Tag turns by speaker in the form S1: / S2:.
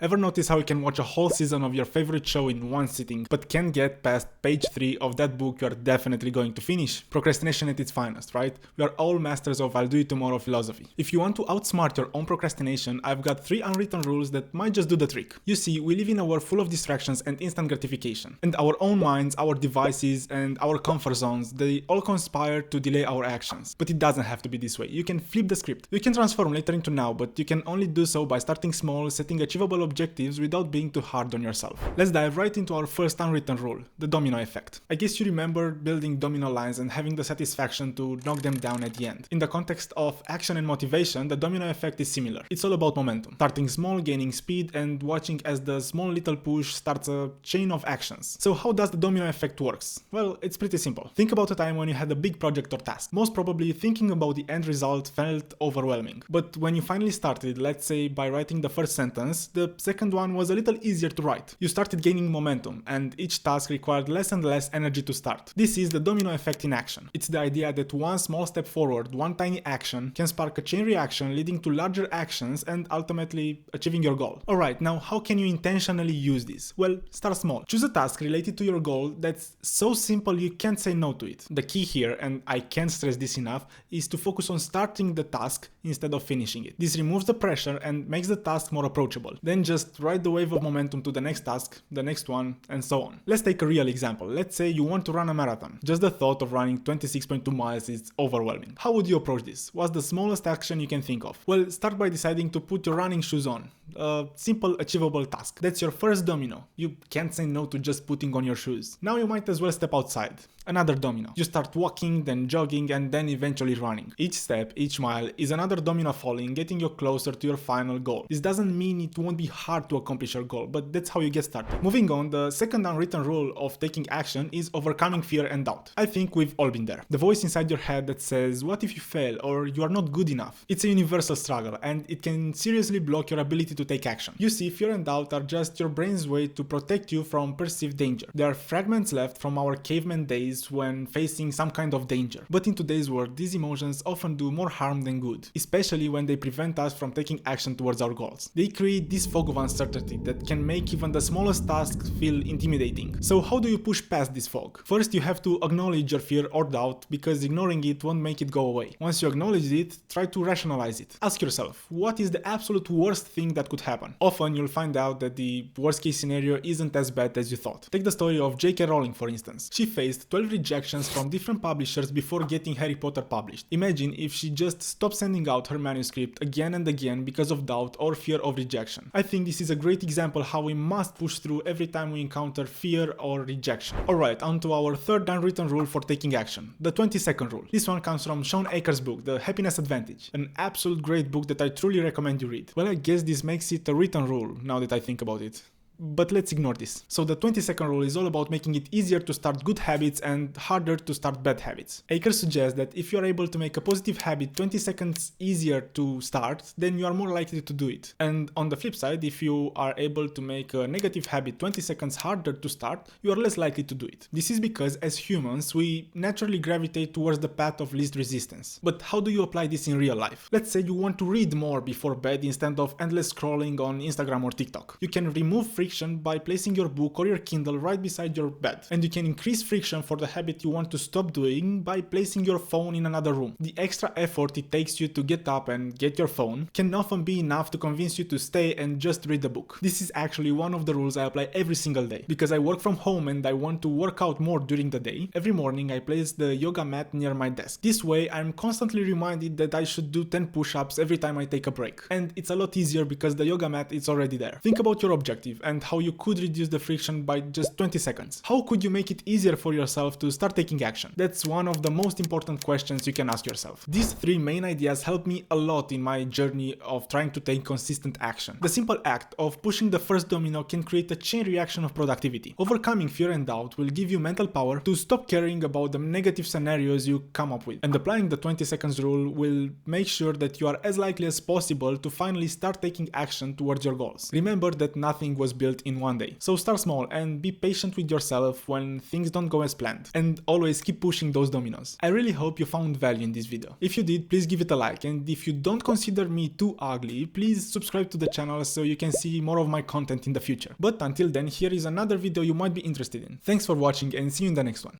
S1: Ever notice how you can watch a whole season of your favorite show in one sitting, but can't get past page 3 of that book you are definitely going to finish? Procrastination at its finest, right? We are all masters of I'll do it tomorrow philosophy. If you want to outsmart your own procrastination, I've got 3 unwritten rules that might just do the trick. You see, we live in a world full of distractions and instant gratification. And our own minds, our devices, and our comfort zones, they all conspire to delay our actions. But it doesn't have to be this way. You can flip the script. You can transform later into now, but you can only do so by starting small, setting achievable objectives without being too hard on yourself. Let's dive right into our first unwritten rule, the domino effect. I guess you remember building domino lines and having the satisfaction to knock them down at the end. In the context of action and motivation, the domino effect is similar. It's all about momentum. Starting small, gaining speed, and watching as the small little push starts a chain of actions. So how does the domino effect works? Well, it's pretty simple. Think about a time when you had a big project or task. Most probably thinking about the end result felt overwhelming. But when you finally started, let's say by writing the first sentence, the second one was a little easier to write. You started gaining momentum, and each task required less and less energy to start. This is the domino effect in action. It's the idea that one small step forward, one tiny action, can spark a chain reaction leading to larger actions and ultimately achieving your goal. Alright, now how can you intentionally use this? Well, start small. Choose a task related to your goal that's so simple you can't say no to it. The key here, and I can't stress this enough, is to focus on starting the task instead of finishing it. This removes the pressure and makes the task more approachable. Then just ride the wave of momentum to the next task, the next one, and so on. Let's take a real example. Let's say you want to run a marathon. Just the thought of running 26.2 miles is overwhelming. How would you approach this? What's the smallest action you can think of? Well, start by deciding to put your running shoes on. A simple, achievable task. That's your first domino. You can't say no to just putting on your shoes. Now you might as well step outside. Another domino. You start walking, then jogging, and then eventually running. Each step, each mile is another domino falling, getting you closer to your final goal. This doesn't mean it won't be hard to accomplish your goal, but that's how you get started. Moving on, the second unwritten rule of taking action is overcoming fear and doubt. I think we've all been there. The voice inside your head that says, what if you fail, or you are not good enough? It's a universal struggle, and it can seriously block your ability to take action. You see, fear and doubt are just your brain's way to protect you from perceived danger. They are fragments left from our caveman days when facing some kind of danger. But in today's world, these emotions often do more harm than good, especially when they prevent us from taking action towards our goals. They create this fog of uncertainty that can make even the smallest tasks feel intimidating. So how do you push past this fog? First, you have to acknowledge your fear or doubt, because ignoring it won't make it go away. Once you acknowledge it, try to rationalize it. Ask yourself, what is the absolute worst thing that could happen? Often you'll find out that the worst case scenario isn't as bad as you thought. Take the story of J.K. Rowling, for instance. She faced 12 rejections from different publishers before getting Harry Potter published. Imagine if she just stopped sending out her manuscript again and again because of doubt or fear of rejection. I think this is a great example how we must push through every time we encounter fear or rejection. Alright, on to our third unwritten rule for taking action, the 20-second rule. This one comes from Sean Aker's book, The Happiness Advantage, an absolute great book that I truly recommend you read. Well, I guess this makes it a written rule, now that I think about it. But let's ignore this. So the 20-second rule is all about making it easier to start good habits and harder to start bad habits. Aker suggests that if you are able to make a positive habit 20 seconds easier to start, then you are more likely to do it. And on the flip side, if you are able to make a negative habit 20 seconds harder to start, you are less likely to do it. This is because as humans, we naturally gravitate towards the path of least resistance. But how do you apply this in real life? Let's say you want to read more before bed instead of endless scrolling on Instagram or TikTok. You can remove friction by placing your book or your Kindle right beside your bed. And you can increase friction for the habit you want to stop doing by placing your phone in another room. The extra effort it takes you to get up and get your phone can often be enough to convince you to stay and just read the book. This is actually one of the rules I apply every single day. Because I work from home and I want to work out more during the day, every morning I place the yoga mat near my desk. This way I'm constantly reminded that I should do 10 push-ups every time I take a break. And it's a lot easier because the yoga mat is already there. Think about your objective and how you could reduce the friction by just 20 seconds. How could you make it easier for yourself to start taking action? That's one of the most important questions you can ask yourself. These 3 main ideas helped me a lot in my journey of trying to take consistent action. The simple act of pushing the first domino can create a chain reaction of productivity. Overcoming fear and doubt will give you mental power to stop caring about the negative scenarios you come up with. And applying the 20 seconds rule will make sure that you are as likely as possible to finally start taking action towards your goals. Remember that nothing was built built in one day. So start small and be patient with yourself when things don't go as planned. And always keep pushing those dominoes. I really hope you found value in this video. If you did, please give it a like, and if you don't consider me too ugly, please subscribe to the channel so you can see more of my content in the future. But until then, here is another video you might be interested in. Thanks for watching and see you in the next one.